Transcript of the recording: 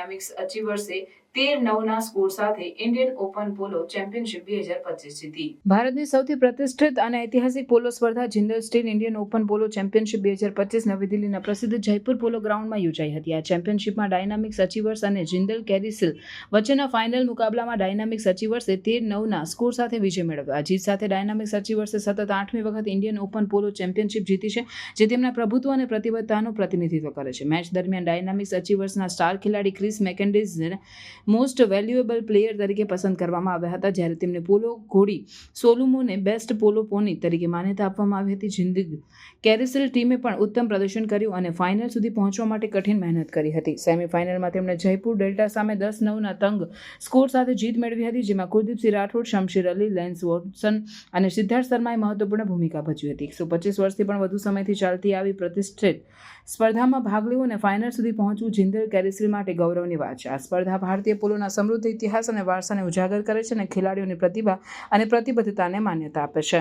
Dynamics અચીવર્સે 13-9ના score સાથે Indian open પોલો championship 2025 જીતી. ભારતની સૌથી પ્રતિષ્ઠિત અને ઐતિહાસિક પોલો સ્પર્ધા જિંદલ સ્ટીલ ઇન્ડિયન ઓપન પોલો ચેમ્પિયનશિપ 2025 નવી દિલ્હીના પ્રસિદ્ધ જયપુર પોલો ગ્રાઉન્ડમાં યોજાઈ હતી. આ ચેમ્પિયનશિપમાં ડાયનામિક્સ અચીવર્સ અને જિંદલ કેરીસિલ વચ્ચેના ફાઇનલ મુકાબલામાં ડાયનામિક્સ અચીવર્સે 13-9ના સ્કોર સાથે વિજય મેળવ્યો. આ જીત સાથે ડાયનામિક્સ અચીવર્સે સતત 8મી વખત ઇન્ડિયન ઓપન પોલો ચેમ્પિયનશિપ જીતી છે, જે તેમના પ્રભુત્વ અને પ્રતિબદ્ધતાનું પ્રતિનિધિત્વ કરે છે. મેચ દરમિયાન ડાયનામિક્સ અચીવર્સના સ્ટાર ખેલાડી ક્રિસ મેકેન્ડીઝને મોસ્ટ વેલ્યુએબલ પ્લેયર તરીકે પસંદ કરવામાં આવ્યા હતા, જ્યારે તેમને પોલો ઘોડી સોલુમોને બેસ્ટ પોલો પોની તરીકે માન્યતા આપવામાં આવી હતી. જિંદલ કેરીસિલ ટીમે પણ ઉત્તમ પ્રદર્શન કર્યું અને ફાઇનલ સુધી પહોંચવા માટે કઠિન મહેનત કરી હતી. સેમીફાઇનલમાં તેમણે જયપુર ડેલ્ટા સામે 10-9ના તંગ સ્કોર સાથે જીત મેળવી હતી, જેમાં કુલદીપસિંહ રાઠોડ, શમશીર અલી, લેન્સ વોટસન અને સિદ્ધાર્થ શર્માએ મહત્વપૂર્ણ ભૂમિકા ભજવી હતી. 125 વર્ષથી પણ વધુ સમયથી ચાલતી આવી પ્રતિષ્ઠિત સ્પર્ધામાં ભાગ લેવો અને ફાઇનલ સુધી પહોંચવું જિંદલ કેરીસિલ માટે ગૌરવની વાત છે. આ સ્પર્ધા ભારતીય પોલોના સમૃદ્ધ ઇતિહાસ અને વારસાને ઉજાગર કરે છે અને ખેલાડીઓની પ્રતિભા અને પ્રતિબદ્ધતાને માન્યતા આપે છે.